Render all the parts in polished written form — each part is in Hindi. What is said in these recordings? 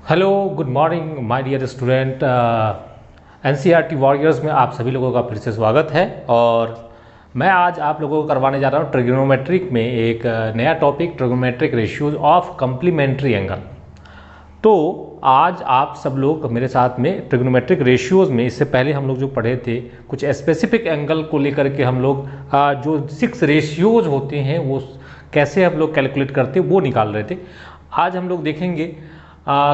Hello, good morning my dear student. NCERT warriors में आप सभी लोगों का फिर से स्वागत है। और मैं आज आप लोगों को करवाने जा रहा हूँ ट्रिग्नोमेट्रिक में एक नया topic, trigonometric ratios of complementary angle. तो आज आप सब लोग मेरे साथ में ट्रिग्नोमेट्रिक रेशियोज में, इससे पहले हम लोग जो पढ़े थे कुछ स्पेसिफिक एंगल को लेकर के, हम लोग जो 6 रेशियोज होते हैं वो कैसे हम लोग कैलकुलेट करते हैं वो निकाल रहे थे। आज हम लोग देखेंगे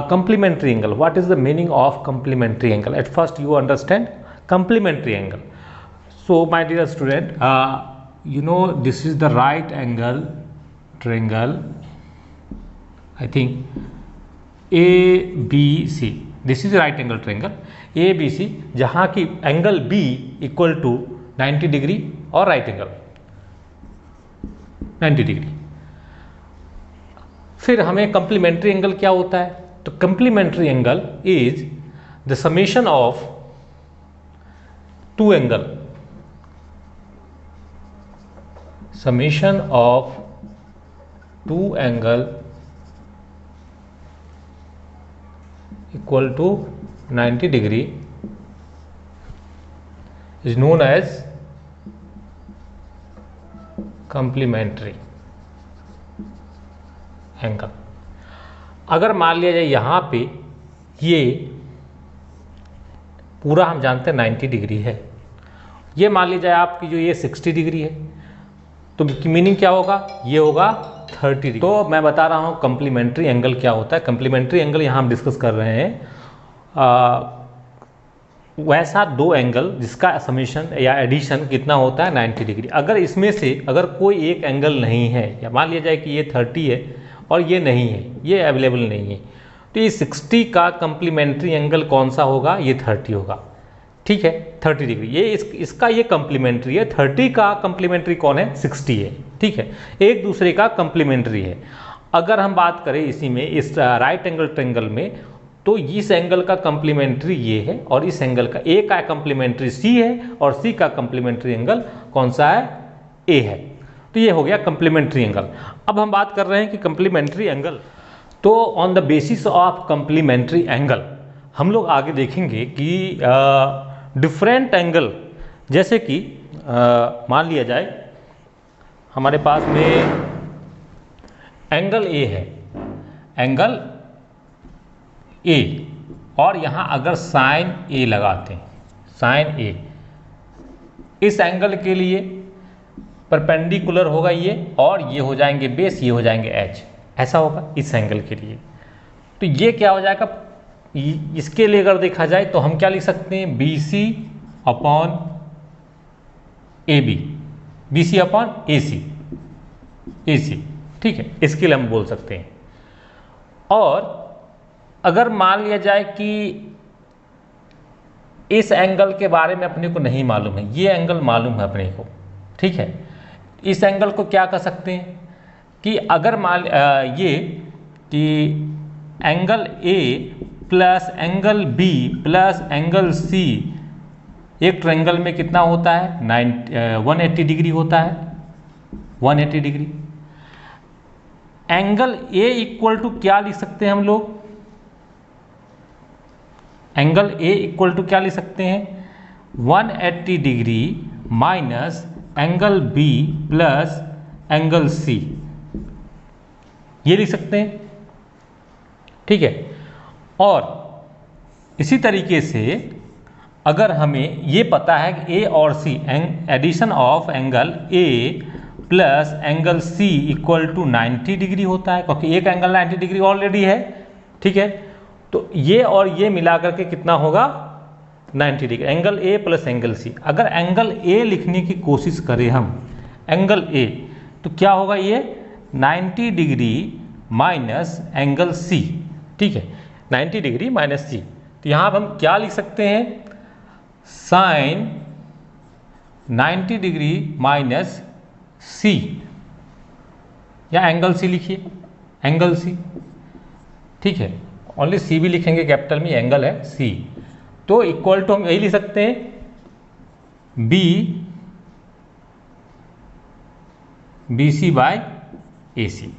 complementary angle. What is the meaning of complementary angle? At first you understand complementary angle. So my dear student, you know this is the right angle triangle, I think ABC. This is right angle triangle ABC, जहाँ की angle B equal to 90 degree और राइट एंगल 90 डिग्री। फिर हमें कंप्लीमेंट्री एंगल क्या होता है? तो complementary angle is the summation of two angle, summation of two angle equal to 90 degree is known as complementary angle. अगर मान लिया जाए यहाँ पे ये पूरा हम जानते हैं 90 डिग्री है, ये मान लीजिए आपकी जो ये 60 डिग्री है, तो मीनिंग क्या होगा? ये होगा 30 डिग्री। तो मैं बता रहा हूँ कंप्लीमेंट्री एंगल क्या होता है। कंप्लीमेंट्री एंगल यहाँ हम डिस्कस कर रहे हैं वैसा दो एंगल जिसका समेशन या एडिशन कितना होता है 90 डिग्री। अगर इसमें से अगर कोई एक एंगल नहीं है, या मान लिया जाए कि ये 30 है और ये नहीं है, ये अवेलेबल नहीं है, तो ये 60 का कंप्लीमेंट्री एंगल कौन सा होगा? ये 30 होगा। ठीक है, 30 डिग्री ये इसका ये कंप्लीमेंट्री है। 30 का कंप्लीमेंट्री कौन है? 60 है। ठीक है, एक दूसरे का कंप्लीमेंट्री है। अगर हम बात करें इसी में, इस राइट एंगल ट्रायंगल में, तो इस एंगल का कंप्लीमेंट्री ये है और इस एंगल का ए का कंप्लीमेंट्री सी है और सी का कंप्लीमेंट्री एंगल कौन सा है? ए है। तो ये हो गया कंप्लीमेंट्री एंगल। अब हम बात कर रहे हैं कि कंप्लीमेंट्री एंगल, तो on the basis of complementary angle हम लोग आगे देखेंगे कि डिफरेंट एंगल, जैसे कि मान लिया जाए हमारे पास में एंगल ए है, एंगल ए, और यहाँ अगर साइन ए लगाते हैं, साइन ए, इस एंगल के लिए परपेंडिकुलर होगा ये, और ये हो जाएंगे बेस, ये हो जाएंगे एच, ऐसा होगा इस एंगल के लिए। तो ये क्या हो जाएगा? इसके लिए अगर देखा जाए तो हम क्या लिख सकते हैं? B C upon A B, B C upon A C, A C. ठीक है, इसके लिए हम बोल सकते हैं। और अगर मान लिया जाए कि इस एंगल के बारे में अपने को नहीं मालूम है, ये एंगल मालूम है अपने को, ठीक है, इस एंगल को क्या कर सकते हैं कि अगर मान ये कि angle A plus angle B plus angle C एक ट्रायंगल में कितना होता है? 180 डिग्री होता है, 180 degree. Angle A equal to क्या लिख सकते हैं हम लोग? एंगल ए इक्वल टू क्या लिख सकते हैं? 180 degree minus angle B plus angle C, ये लिख सकते हैं। ठीक है, और इसी तरीके से अगर हमें ये पता है कि ए और C, addition of angle A plus angle C equal to 90 degree होता है, क्योंकि एक एंगल 90 डिग्री ऑलरेडी है। ठीक है, तो ये और ये मिला करके कितना होगा? 90 degree, angle A plus angle C. अगर एंगल ए लिखने की कोशिश करें हम, एंगल ए, तो क्या होगा? ये 90 डिग्री माइनस एंगल सी। ठीक है, 90 डिग्री माइनस सी। तो यहाँ हम क्या लिख सकते हैं? साइन 90 डिग्री माइनस सी, या एंगल सी लिखिए, एंगल सी। ठीक है, ओनली सी भी लिखेंगे कैपिटल में, एंगल है सी। तो इक्वल टू हम यही लिख सकते हैं बी बी सी बाय ए सी।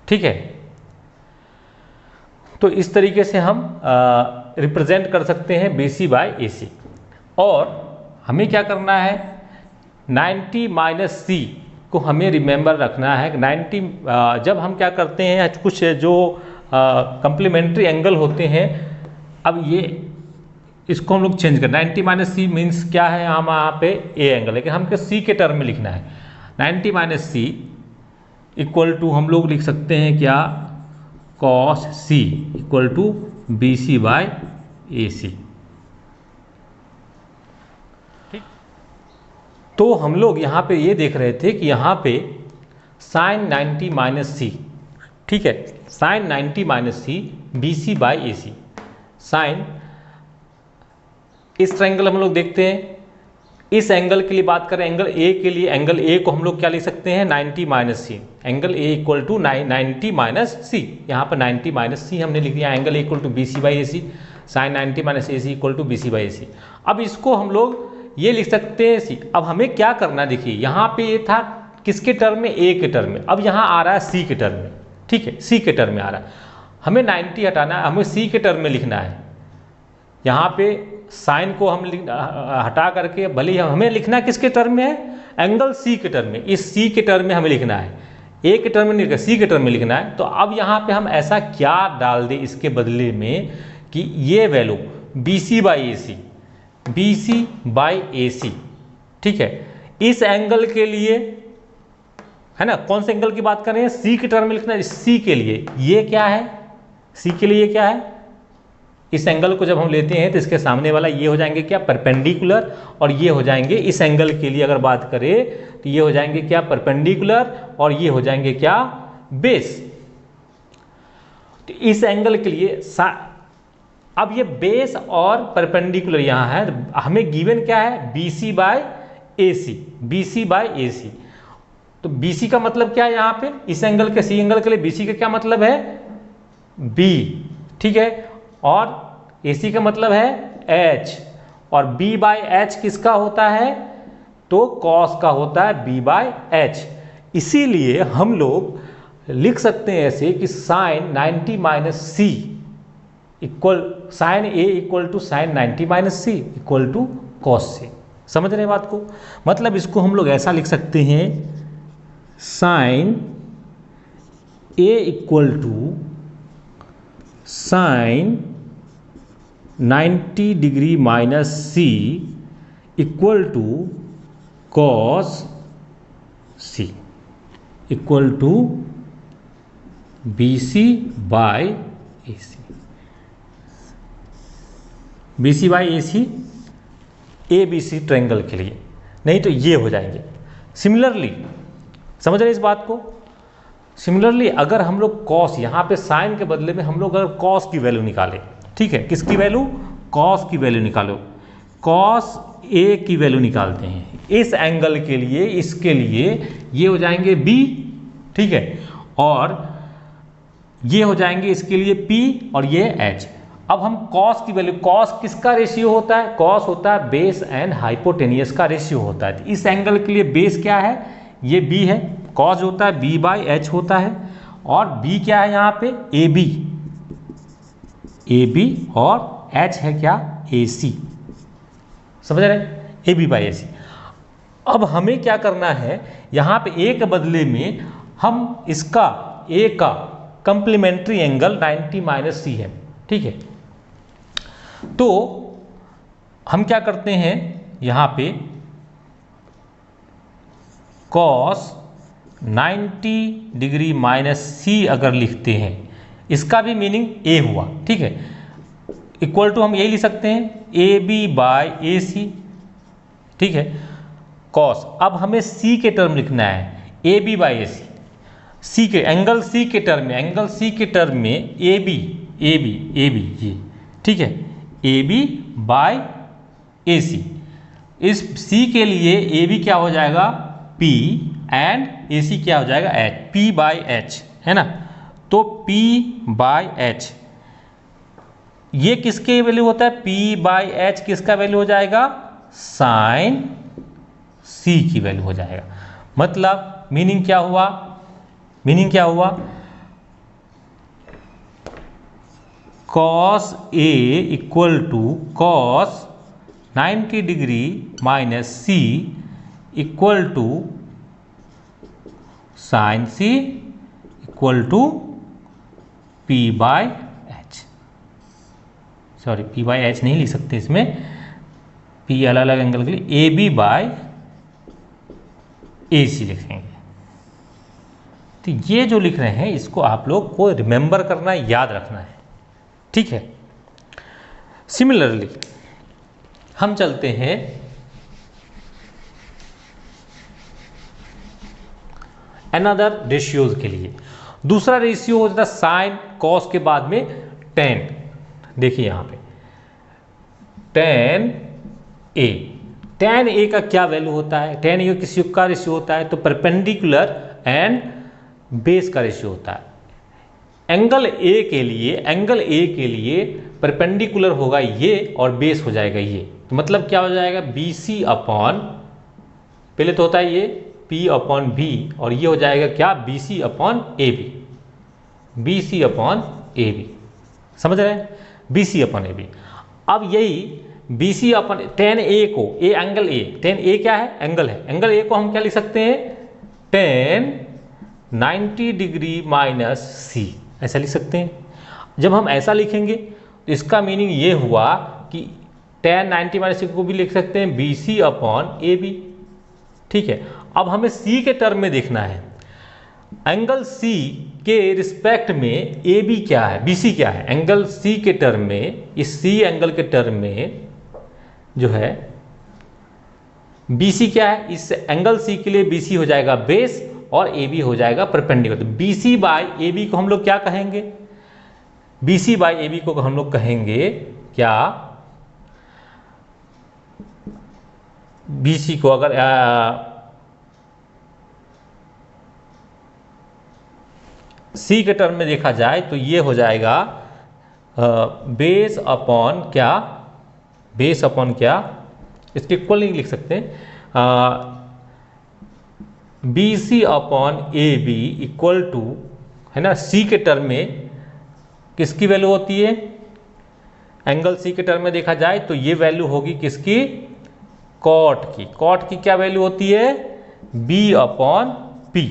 ठीक है, तो इस तरीके से हम रिप्रेजेंट कर सकते हैं BC बाय AC। और हमें क्या करना है, 90 माइनस C को हमें रिमेंबर रखना है। 90 जब हम क्या करते हैं, कुछ जो कंप्लीमेंट्री एंगल होते हैं, अब ये इसको हम लोग चेंज कर, 90 माइनस C मीन्स क्या है, हम यहाँ पे A एंगल, लेकिन हमको C के टर्म में लिखना है। 90 माइनस C इक्वल टू हम लोग लिख सकते हैं क्या, cos C equal to BC by AC। ठीक, तो हम लोग यहाँ पे ये देख रहे थे कि यहाँ पे sin 90 माइनस C, ठीक है, sin 90 minus C BC by AC। Sine इस ट्रायंगल हम लोग देखते हैं, इस एंगल के लिए बात करें, एंगल ए के लिए, एंगल ए को हम लोग क्या लिख सकते हैं, 90 minus C. Angle A equal to 90 minus C, यहाँ पर 90 माइनस सी हमने लिख दिया। Angle equal to BC by AC, sine 90 minus AC equal to BC by AC। अब इसको हम लोग ये लिख सकते हैं सी। अब हमें क्या करना, देखिए यहाँ पे ये था किसके टर्म में, ए के टर्म में, अब यहाँ आ रहा है सी के टर्म में, ठीक है, सी के टर्म में आ रहा है। हमें 90 हटाना है, हमें सी के टर्म में लिखना है। यहाँ पे साइन को हम हटा करके, भले हमें लिखना किसके टर्म में है, एंगल सी के टर्म में, इस सी के टर्म में हमें लिखना है, ए के टर्म में नहीं लिखना, सी के टर्म में लिखना है। तो अब यहाँ पे हम ऐसा क्या डाल दें इसके बदले में कि ये value BC by AC, BC by AC, ठीक है, इस एंगल के लिए है ना, कौन से एंगल की बात कर रहे हैं, सी के टर्म में लिखना है। सी के लिए ये क्या है, सी के लिए क्या है, इस एंगल को जब हम लेते हैं तो इसके सामने वाला ये हो जाएंगे क्या, परपेंडिकुलर, और ये हो जाएंगे, इस एंगल के लिए अगर बात करें तो ये हो जाएंगे क्या, परपेंडिकुलर, और ये हो जाएंगे क्या, बेस। तो इस एंगल के लिए अब ये बेस और परपेंडिकुलर यहाँ है, हमें गिवन क्या है, BC by AC, BC by AC। तो BC का मतलब क्या है यहाँ पे, इस एंगल के, सी एंगल के लिए BC का क्या मतलब है, B, ठीक है, और AC का मतलब है H, और B बाय H किसका होता है, तो cos का होता है B बाय H। इसीलिए हम लोग लिख सकते हैं ऐसे कि sine 90 minus C equal, sine A equal to sine 90 minus C equal to cos C। समझ रहे हैं बात को, मतलब इसको हम लोग ऐसा लिख सकते हैं, sine A equal to sine 90 degree minus C equal to cos C equal to BC by AC। BC by AC ABC triangle के लिए, नहीं तो ये हो जाएंगे। सिमिलरली समझ रहे इस बात को, सिमिलरली अगर हम लोग कॉस, यहाँ पे साइन के बदले में हम लोग अगर कॉस की वैल्यू निकालें, ठीक है, किसकी वैल्यू, कॉस की वैल्यू निकालो, कॉस A की वैल्यू निकालते हैं इस एंगल के लिए, इसके लिए ये हो जाएंगे B, ठीक है, और ये हो जाएंगे इसके लिए P, और ये H। अब हम कॉस की वैल्यू, कॉस किसका रेशियो होता है, कॉस होता है बेस एंड हाइपोटेनियस का रेशियो होता है। इस एंगल के लिए बेस क्या है, ये B है, कॉस होता है B बाई H होता है, और B क्या है यहाँ पे, AB, और H है क्या, AC। समझ रहे, AB बाई AC। अब हमें क्या करना है, यहाँ पे A के बदले में हम इसका A का कंप्लीमेंट्री एंगल 90 माइनस C है, ठीक है, तो हम क्या करते हैं, यहाँ पे cos 90 डिग्री माइनस C अगर लिखते हैं, इसका भी मीनिंग A हुआ, ठीक है, इक्वल टू हम यही लिख सकते हैं AB बाय AC, ठीक है, cos। अब हमें C के टर्म लिखना है, AB बाई AC, C के एंगल C के टर्म में, एंगल C के टर्म में AB ये, ठीक है, AB बाय AC। इस C के लिए AB क्या हो जाएगा, P, एंड AC क्या हो जाएगा, H, P बाई H, है ना, तो P बाई H, ये किसके वैल्यू होता है, P बाई H किसका वैल्यू हो जाएगा, साइन C की वैल्यू हो जाएगा। मतलब मीनिंग क्या हुआ, मीनिंग क्या हुआ, cos A equal to cos 90 degree minus C equal to sine C equal to P by H. Sorry, P by H नहीं लिख सकते इसमें, पी अलग अलग एंगल के लिए ए बी बाय ए सी लिखेंगे। तो ये जो लिख रहे हैं इसको आप लोग को रिमेंबर करना है, याद रखना है, ठीक है। सिमिलरली हम चलते हैं अनदर रेशियोज के लिए। दूसरा रेशियो हो जाता है साइन कॉस के बाद में टेन। देखिए यहां पे टेन ए का क्या वैल्यू होता है? टेन ए किस युग का रेशियो होता है? तो परपेंडिकुलर एंड बेस का रेशियो होता है। एंगल ए के लिए परपेंडिकुलर होगा ये और बेस हो जाएगा ये। तो मतलब क्या हो जाएगा? बी सी अपॉन, पहले तो होता है ये P अपॉन बी और ये हो जाएगा क्या? B C upon A B, B C upon A B. समझ रहे हैं? B C upon A B. अब यही B C upon tan A को, ए एंगल ए, टेन ए क्या है? एंगल है। एंगल ए को हम क्या लिख सकते हैं? टेन 90 डिग्री माइनस सी, ऐसा लिख सकते हैं। जब हम ऐसा लिखेंगे तो इसका मीनिंग ये हुआ कि टेन 90 माइनस सी को भी लिख सकते हैं B C upon A B, ठीक है। अब हमें सी के टर्म में देखना है, एंगल सी के रिस्पेक्ट में ए बी क्या है, बी सी क्या है। एंगल सी के टर्म में, इस सी एंगल के टर्म में जो है बी सी क्या है? इस एंगल सी के लिए बी सी हो जाएगा बेस और ए बी हो जाएगा परपेंडिकुलर। तो B C by A B को हम लोग क्या कहेंगे? B C by A B को हम लोग कहेंगे क्या? बी सी को अगर सी के टर्म में देखा जाए तो ये हो जाएगा बेस अपॉन क्या? बेस अपॉन क्या? इसके इक्वल नहीं लिख सकते, B C upon A B equal to, है ना, सी के टर्म में किसकी वैल्यू होती है? एंगल सी के टर्म में देखा जाए तो ये वैल्यू होगी किसकी? कॉट की। कॉट की क्या वैल्यू होती है? B upon P.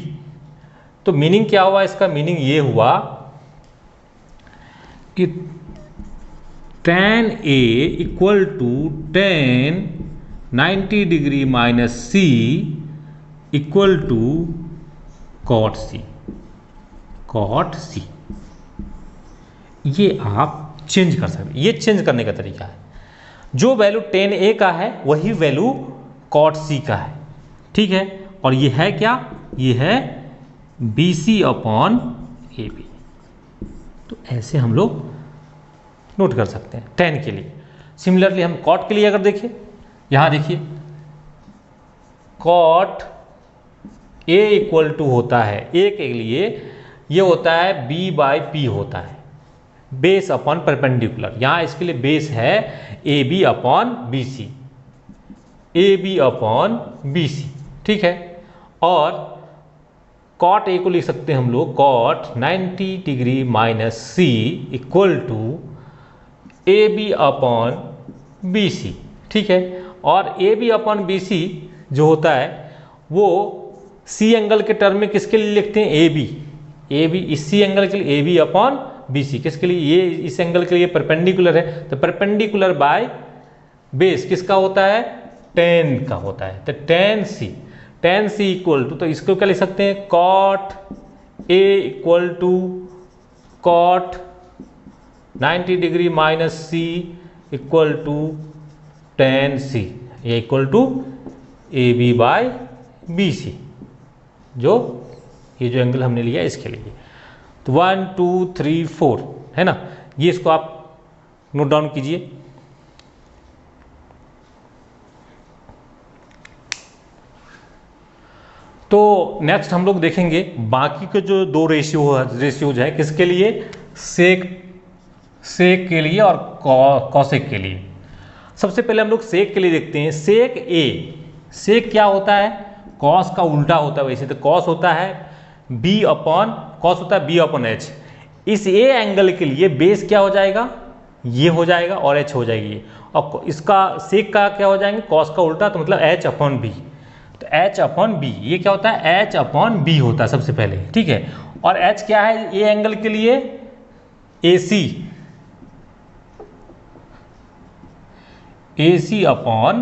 तो मीनिंग क्या हुआ इसका? मीनिंग ये हुआ कि tan A equal to tan 90 degree minus C equal to cot C, cot C. ये आप चेंज कर सकते हैं, ये चेंज करने का तरीका है। जो वैल्यू टेन ए का है वही वैल्यू कॉट सी का है, ठीक है। और ये है क्या? ये है B C upon A B. तो ऐसे हम लोग नोट कर सकते हैं टेन के लिए। सिमिलरली हम कॉट के लिए अगर देखें, यहां देखिए कॉट ए इक्वल टू होता है, ए के लिए ये होता है बी बाई पी होता है, बेस अपॉन परपेंडिकुलर। यहां इसके लिए बेस है A B upon B C, A B upon B C, ठीक है। और कॉट ए को लिख सकते हैं हम लोग cot 90 degree minus C equal to A B upon B C, ठीक है। और A B upon B C जो होता है वो सी एंगल के टर्म में किसके लिए लिखते हैं? ए बी, ए बी इस सी एंगल के लिए A B upon B C, किसके लिए? ये इस एंगल के लिए परपेंडिकुलर है, तो परपेंडिकुलर बाय बेस किसका होता है? टेन का होता है। तो टेन सी इक्वल टू, तो इसको क्या लिख सकते हैं? Cot A equal to cot 90 degree minus C equal to tan C, ये equal to A B by B C, जो ये जो एंगल हमने लिया इसके लिए। तो 1 2 3 4 है ना, ये इसको आप नोट डाउन कीजिए। तो नेक्स्ट हम लोग देखेंगे बाकी के जो दो रेशियोज है किसके लिए? सेक के लिए और कॉसेक के लिए। सबसे पहले हम लोग सेक के लिए देखते हैं। सेक ए, सेक क्या होता है? कॉस का उल्टा होता है। वैसे तो कॉस होता है बी अपॉन, कॉस होता है बी अपॉन एच। इस ए एंगल के लिए बेस क्या हो जाएगा, ये हो जाएगा और एच हो जाएगी, और इसका सेक का क्या हो जाएंगे, कॉस का उल्टा, तो मतलब एच अपॉन बी। तो एच अपॉन बी ये क्या होता है, एच अपॉन बी होता है सबसे पहले, ठीक है। और एच क्या है ए एंगल के लिए, ए C, A C upon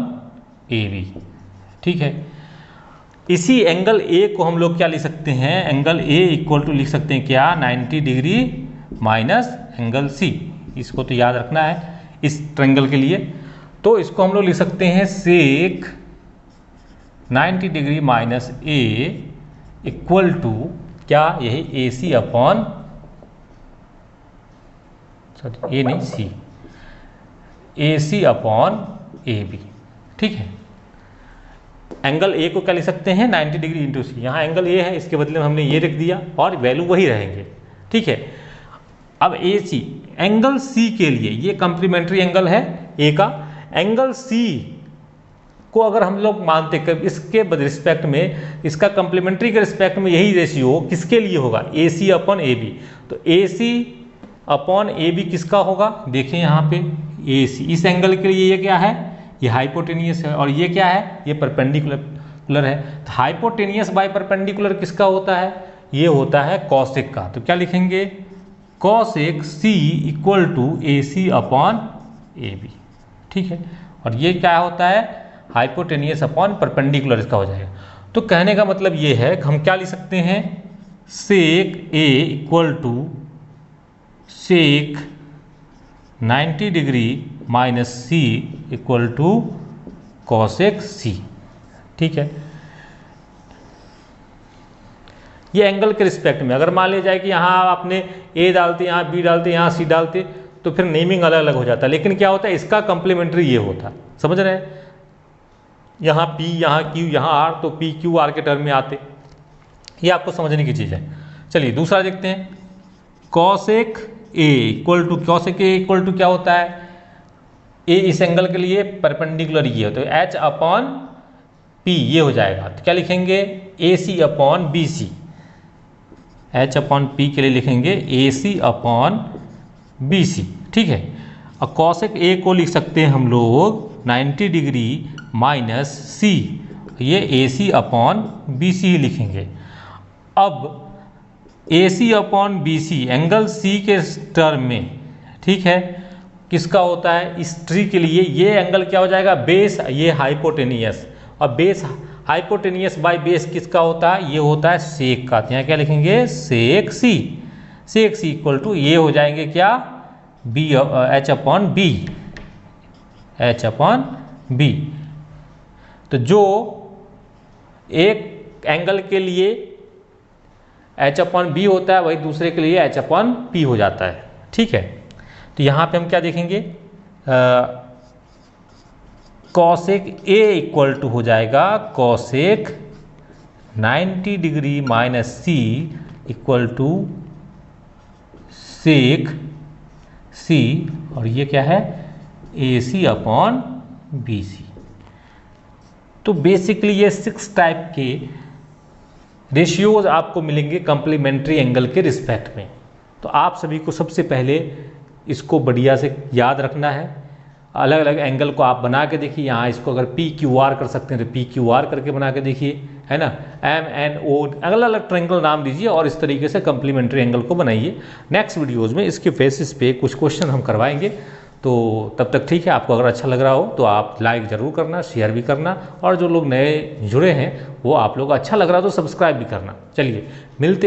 A B, ठीक है। इसी एंगल ए को हम लोग क्या लिख सकते हैं, एंगल ए इक्वल टू लिख सकते हैं क्या, 90 डिग्री माइनस एंगल सी। इसको तो याद रखना है इस ट्रायंगल के लिए। तो इसको हम लोग लिख सकते हैं sec 90 degree minus A equal to क्या, यही ए सी अपॉन, सॉरी ए नहीं सी, A C upon A B, ठीक है। एंगल ए को क्या लिख सकते हैं, 90 डिग्री इंटू सी। यहाँ एंगल ए है, इसके बदले में हमने ये रख दिया और वैल्यू वही रहेंगे, ठीक है। अब ए सी, एंगल सी के लिए ये कॉम्प्लीमेंट्री एंगल है ए का, एंगल सी को अगर हम लोग मानते हैं इसके रिस्पेक्ट में, इसका कॉम्प्लीमेंट्री के रिस्पेक्ट में यही रेशियो किसके लिए होगा, ए सी अपॉन ए बी। तो ए सी अपॉन ए बी किसका होगा, देखिए यहाँ पे ए सी, इस एंगल के लिए ये क्या है, ये हाइपोटेनियस है, और ये क्या है, ये परपेंडिकुलर है। तो हाइपोटेनियस बाय परपेंडिकुलर किसका होता है, ये होता है कॉसेक का। तो क्या लिखेंगे, cosec C equal to A C upon A B, ठीक है। और ये क्या होता है, हाइपोटेनियस अपॉन परपेंडिकुलर इसका हो जाएगा। तो कहने का मतलब ये है कि हम क्या लिख सकते हैं, sec A equal to sec 90 degree minus C equal to cosec C, ठीक है। ये एंगल के रिस्पेक्ट में, अगर मान लिया जाए कि यहाँ आपने ए डालते, यहाँ बी डालते, यहाँ सी डालते, तो फिर नेमिंग अलग अलग हो जाता है। लेकिन क्या होता है, इसका कॉम्प्लीमेंट्री ये होता, समझ रहे हैं, यहाँ पी, यहाँ क्यू, यहाँ आर, तो पी क्यू आर के टर्म में आते। ये आपको समझने की चीज़ है। चलिए दूसरा देखते हैं, cosec A equal to, cosec A equal to क्या होता है, ए इस एंगल के लिए परपेंडिकुलर ये होता है, एच अपॉन पी ये हो जाएगा। तो क्या लिखेंगे, A C upon B C, H upon P के लिए लिखेंगे A C upon B C, ठीक है। और कॉसेक ए को लिख सकते हैं हम लोग 90 डिग्री माइनस सी, ये ए सी अपॉन बी सी ही लिखेंगे। अब A C upon B C angle C के टर्म में, ठीक है, किसका होता है, इस ट्री के लिए ये एंगल क्या हो जाएगा, बेस, ये हाइपोटेनियस, और बेस हाइपोटेनियस बाय बेस किसका होता है, ये होता है सेक का। यहाँ क्या लिखेंगे, सेक सी, सेक सी इक्वल टू ये हो जाएंगे क्या, B, H upon B, H upon B. तो जो एक एंगल के लिए एच अपॉन बी होता है, वही दूसरे के लिए एच अपॉन पी हो जाता है, ठीक है। तो यहाँ पे हम क्या देखेंगे, कॉसेक ए इक्वल टू हो जाएगा cosec 90 degree minus C equal to sec C, और ये क्या है, ए सी अपॉन बी सी। तो बेसिकली ये 6 टाइप के रेशियोज आपको मिलेंगे कॉम्प्लीमेंट्री एंगल के रिस्पेक्ट में। तो आप सभी को सबसे पहले इसको बढ़िया से याद रखना है। अलग अलग एंगल को आप बना के देखिए, यहाँ इसको अगर पी क्यू आर कर सकते हैं तो पी क्यू आर करके बना के देखिए, है ना, एम एन ओ, अलग अलग ट्रायंगल नाम दीजिए और इस तरीके से कॉम्प्लीमेंट्री एंगल को बनाइए। नेक्स्ट वीडियोज़ में इसके बेसिस पे कुछ क्वेश्चन हम करवाएंगे। तो तब तक ठीक है, आपको अगर अच्छा लग रहा हो तो आप लाइक ज़रूर करना, शेयर भी करना, और जो लोग नए जुड़े हैं वो आप लोग अच्छा लग रहा हो तो सब्सक्राइब भी करना। चलिए मिलते हैं।